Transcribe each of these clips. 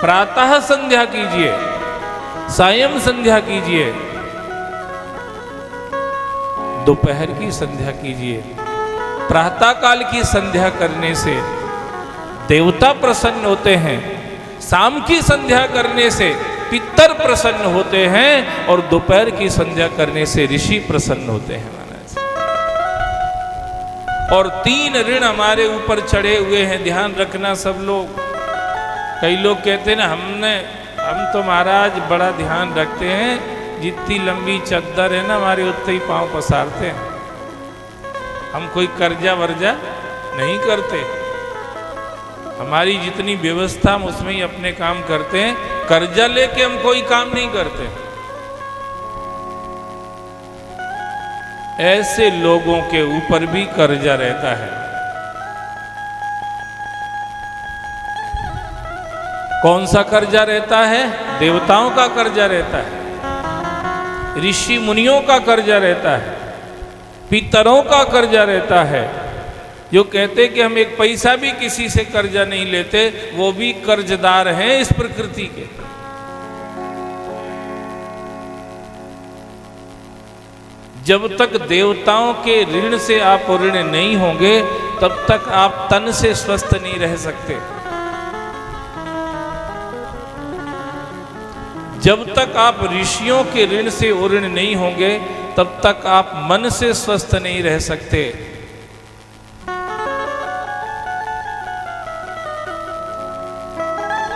प्रातः संध्या कीजिए, सायं संध्या कीजिए, दोपहर की संध्या कीजिए। प्रातः काल की संध्या करने से देवता प्रसन्न होते हैं, शाम की संध्या करने से पितर प्रसन्न होते हैं और दोपहर की संध्या करने से ऋषि प्रसन्न होते हैं महाराज। और 3 ऋण हमारे ऊपर चढ़े हुए हैं, ध्यान रखना सब लोग। कई लोग कहते हैं ना हम तो महाराज बड़ा ध्यान रखते हैं, जितनी लंबी चद्दर है ना हमारे उतने ही पांव पसारते हैं, हम कोई कर्जा वर्जा नहीं करते, हमारी जितनी व्यवस्था हम उसमें ही अपने काम करते हैं, कर्जा लेके हम कोई काम नहीं करते। ऐसे लोगों के ऊपर भी कर्जा रहता है। कौन सा कर्जा रहता है? देवताओं का कर्जा रहता है, ऋषि मुनियों का कर्जा रहता है, पितरों का कर्जा रहता है। जो कहते कि हम एक पैसा भी किसी से कर्जा नहीं लेते, वो भी कर्जदार हैं इस प्रकृति के। जब तक देवताओं के ऋण से आप ऋण नहीं होंगे, तब तक आप तन से स्वस्थ नहीं रह सकते। जब तक आप ऋषियों के ऋण से ऋण नहीं होंगे, तब तक आप मन से स्वस्थ नहीं रह सकते।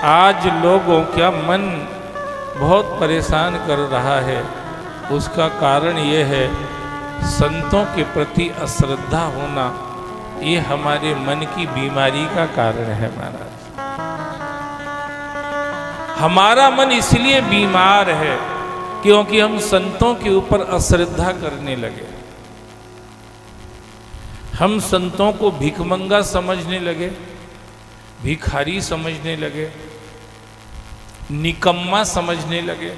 आज लोगों का मन बहुत परेशान कर रहा है, उसका कारण यह है संतों के प्रति अश्रद्धा होना। ये हमारे मन की बीमारी का कारण है महाराज। हमारा मन इसलिए बीमार है क्योंकि हम संतों के ऊपर अश्रद्धा करने लगे। हम संतों को भिखमंगा समझने लगे, भिखारी समझने लगे, निकम्मा समझने लगे,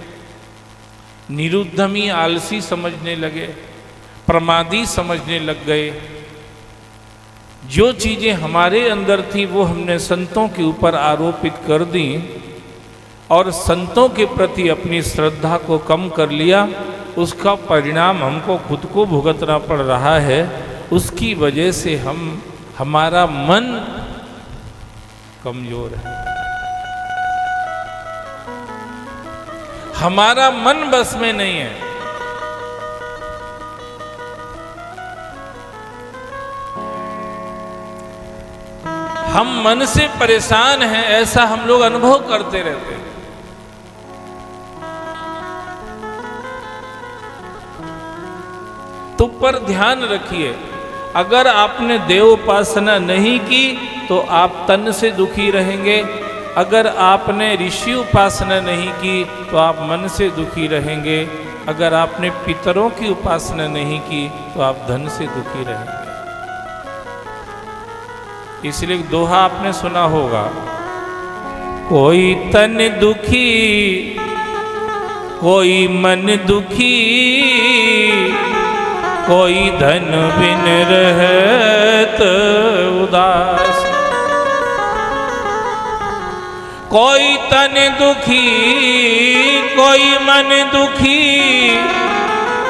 निरुद्धमी आलसी समझने लगे, प्रमादी समझने लग गए। जो चीजें हमारे अंदर थी वो हमने संतों के ऊपर आरोपित कर दी और संतों के प्रति अपनी श्रद्धा को कम कर लिया। उसका परिणाम हमको खुद को भुगतना पड़ रहा है। उसकी वजह से हमारा मन कमजोर है, हमारा मन बस में नहीं है। हम मन से परेशान हैं, ऐसा हम लोग अनुभव करते रहते हैं। तो पर ध्यान रखिए, अगर आपने देव उपासना नहीं की तो आप तन से दुखी रहेंगे। अगर आपने ऋषि उपासना नहीं की तो आप मन से दुखी रहेंगे। अगर आपने पितरों की उपासना नहीं की तो आप धन से दुखी रहेंगे। इसलिए दोहा आपने सुना होगा, कोई तन दुखी कोई मन दुखी, कोई धन बिन रहत उदास। कोई तन दुखी कोई मन दुखी,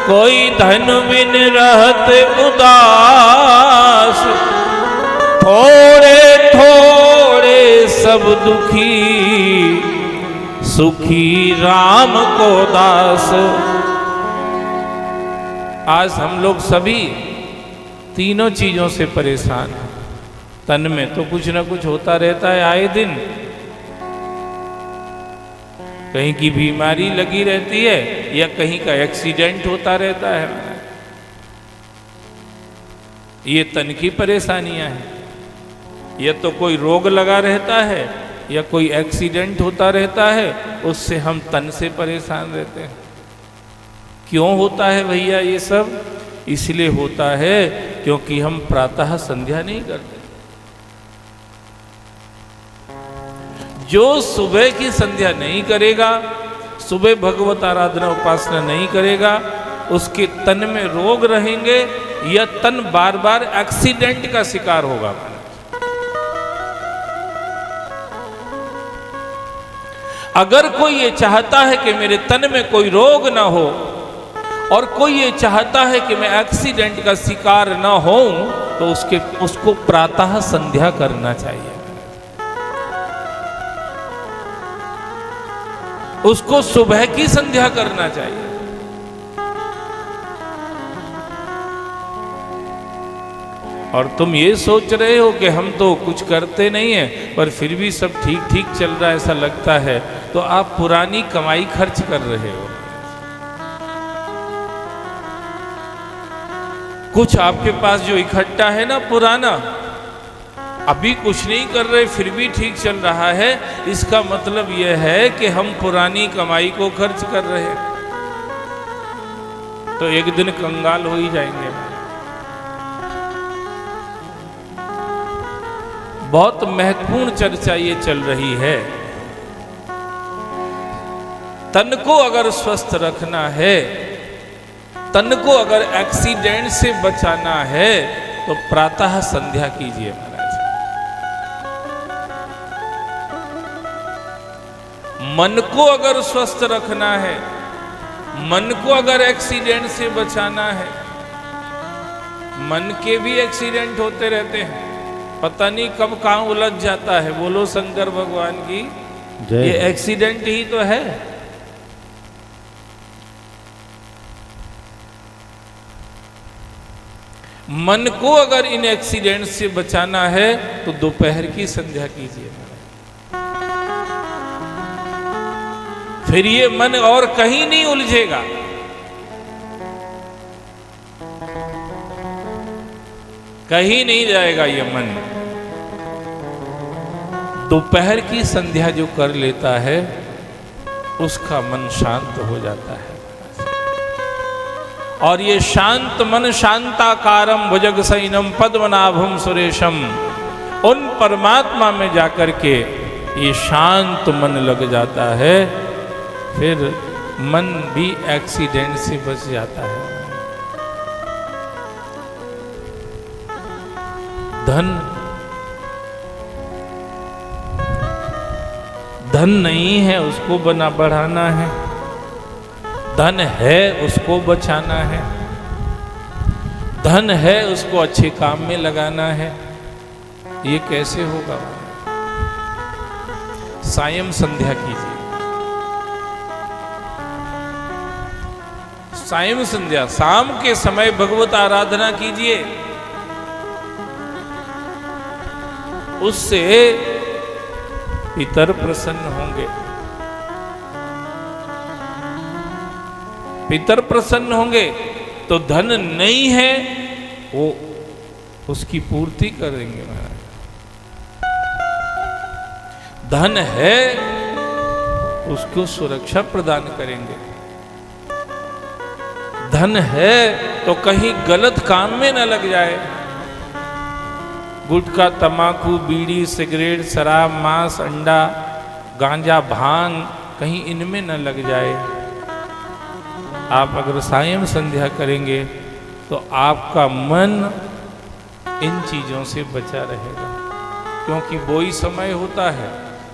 कोई धन बिन रहत उदास। थोड़े थोड़े सब दुखी, सुखी राम को दास। आज हम लोग सभी तीनों चीजों से परेशान हैं। तन में तो कुछ ना कुछ होता रहता है, आए दिन कहीं की बीमारी लगी रहती है या कहीं का एक्सीडेंट होता रहता है। ये तन की परेशानियां हैं। या तो कोई रोग लगा रहता है या कोई एक्सीडेंट होता रहता है, उससे हम तन से परेशान रहते हैं। क्यों होता है भैया ये सब? इसलिए होता है क्योंकि हम प्रातः संध्या नहीं करते। जो सुबह की संध्या नहीं करेगा, सुबह भगवत आराधना उपासना नहीं करेगा, उसके तन में रोग रहेंगे या तन बार बार एक्सीडेंट का शिकार होगा। अगर कोई ये चाहता है कि मेरे तन में कोई रोग ना हो और कोई ये चाहता है कि मैं एक्सीडेंट का शिकार ना होऊं, तो उसको प्रातः संध्या करना चाहिए, उसको सुबह की संध्या करना चाहिए। और तुम ये सोच रहे हो कि हम तो कुछ करते नहीं हैं पर फिर भी सब ठीक ठीक चल रहा है ऐसा लगता है, तो आप पुरानी कमाई खर्च कर रहे हो। कुछ आपके पास जो इकट्ठा है ना पुराना, अभी कुछ नहीं कर रहे फिर भी ठीक चल रहा है, इसका मतलब यह है कि हम पुरानी कमाई को खर्च कर रहे हैं, तो एक दिन कंगाल हो ही जाएंगे। बहुत महत्वपूर्ण चर्चा ये चल रही है। तन को अगर स्वस्थ रखना है, तन को अगर एक्सीडेंट से बचाना है, तो प्रातः संध्या कीजिए महाराज। मन को अगर स्वस्थ रखना है, मन को अगर एक्सीडेंट से बचाना है, मन के भी एक्सीडेंट होते रहते हैं, पता नहीं कब कहां उलझ जाता है। बोलो शंकर भगवान की जय। ये एक्सीडेंट ही तो है। मन को अगर इन एक्सीडेंट से बचाना है तो दोपहर की संध्या कीजिए, फिर ये मन और कहीं नहीं उलझेगा। कहीं नहीं जाएगा ये मन। दोपहर की संध्या जो कर लेता है उसका मन शांत हो जाता है। और ये शांत मन शांताकारम भुजगशयनम पद्मनाभम सुरेशम, उन परमात्मा में जाकर के ये शांत मन लग जाता है, फिर मन भी एक्सीडेंट से बच जाता है। धन नहीं है उसको बढ़ाना है, धन है उसको बचाना है, धन है उसको अच्छे काम में लगाना है। ये कैसे होगा? सायं संध्या कीजिए। सायं संध्या, शाम के समय भगवत आराधना कीजिए। उससे पितर प्रसन्न होंगे। पितर प्रसन्न होंगे तो धन नहीं है वो उसकी पूर्ति करेंगे महाराज। धन है उसको सुरक्षा प्रदान करेंगे। धन है तो कहीं गलत काम में न लग जाए। गुटखा, तमाकू, बीड़ी, सिगरेट, शराब, मांस, अंडा, गांजा, भांग, कहीं इनमें न लग जाए। आप अगर सायं संध्या करेंगे तो आपका मन इन चीजों से बचा रहेगा, क्योंकि वही समय होता है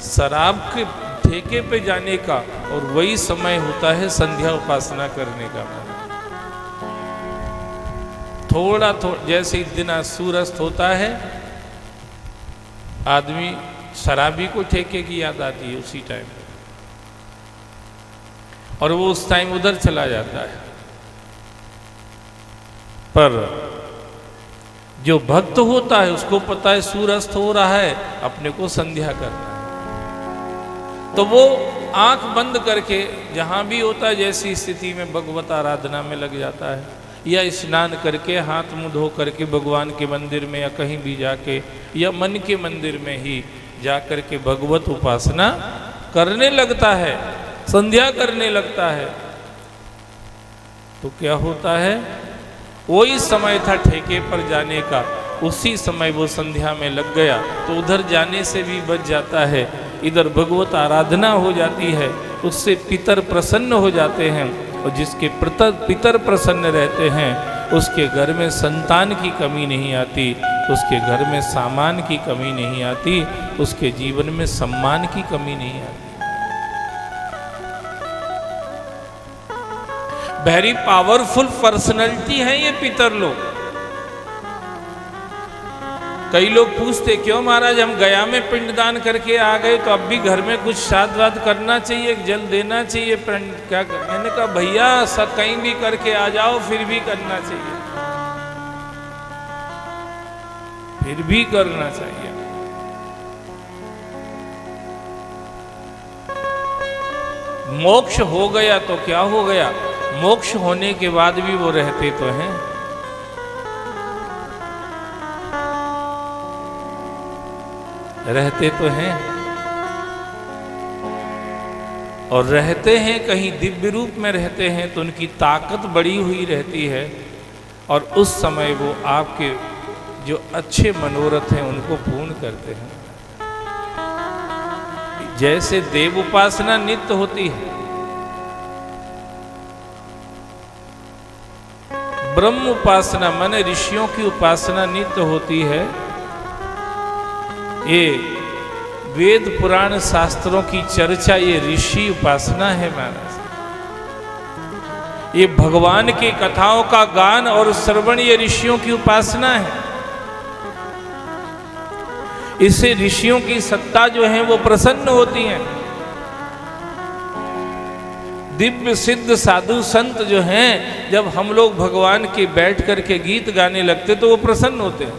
शराब के ठेके पे जाने का और वही समय होता है संध्या उपासना करने का। थोड़ा जैसे दिन सूरस्त होता है, आदमी शराबी को ठेके की याद आती है उसी टाइम, और वो उस टाइम उधर चला जाता है। पर जो भक्त होता है उसको पता है सूरस्त हो रहा है, अपने को संध्या करना है, तो वो आंख बंद करके जहां भी होता है जैसी स्थिति में भगवत आराधना में लग जाता है, या स्नान करके हाथ मुंह धो करके भगवान के मंदिर में या कहीं भी जाके या मन के मंदिर में ही जाकर के भगवत उपासना करने लगता है, संध्या करने लगता है। तो क्या होता है, वही समय था ठेके पर जाने का, उसी समय वो संध्या में लग गया तो उधर जाने से भी बच जाता है, इधर भगवत आराधना हो जाती है, उससे पितर प्रसन्न हो जाते हैं, और जिसके पितर प्रसन्न रहते हैं उसके घर में संतान की कमी नहीं आती, उसके घर में सामान की कमी नहीं आती, उसके जीवन में सम्मान की कमी नहीं आती। वेरी पावरफुल पर्सनैलिटी है ये पितर लोग। कई लोग पूछते क्यों महाराज हम गया में पिंडदान करके आ गए तो अब भी घर में कुछ श्राद्ध वाद करना चाहिए, जल देना चाहिए, क्या? मैंने कहा भैया सब कहीं भी करके आ जाओ फिर भी करना चाहिए, फिर भी करना चाहिए। मोक्ष हो गया तो क्या हो गया, मोक्ष होने के बाद भी वो रहते तो हैं। रहते तो हैं और रहते हैं कहीं दिव्य रूप में रहते हैं तो उनकी ताकत बढ़ी हुई रहती है और उस समय वो आपके जो अच्छे मनोरथ हैं उनको पूर्ण करते हैं। जैसे देव उपासना नित्य होती है, ब्रह्म उपासना माने ऋषियों की उपासना नित्य होती है। ये वेद पुराण शास्त्रों की चर्चा ये ऋषि उपासना है महाराज। ये भगवान की कथाओं का गान और श्रवण ये ऋषियों की उपासना है। इससे ऋषियों की सत्ता जो है वो प्रसन्न होती है। दिव्य सिद्ध साधु संत जो हैं जब हम लोग भगवान के बैठ करके गीत गाने लगते तो वो प्रसन्न होते हैं।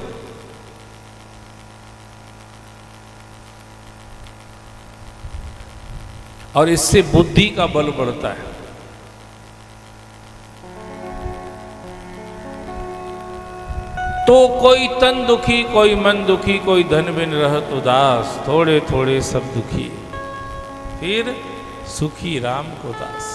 और इससे बुद्धि का बल बढ़ता है। तो कोई तन दुखी, कोई मन दुखी, कोई धन बिन रहत उदास, थोड़े थोड़े सब दुखी, फिर सुखी राम को दास।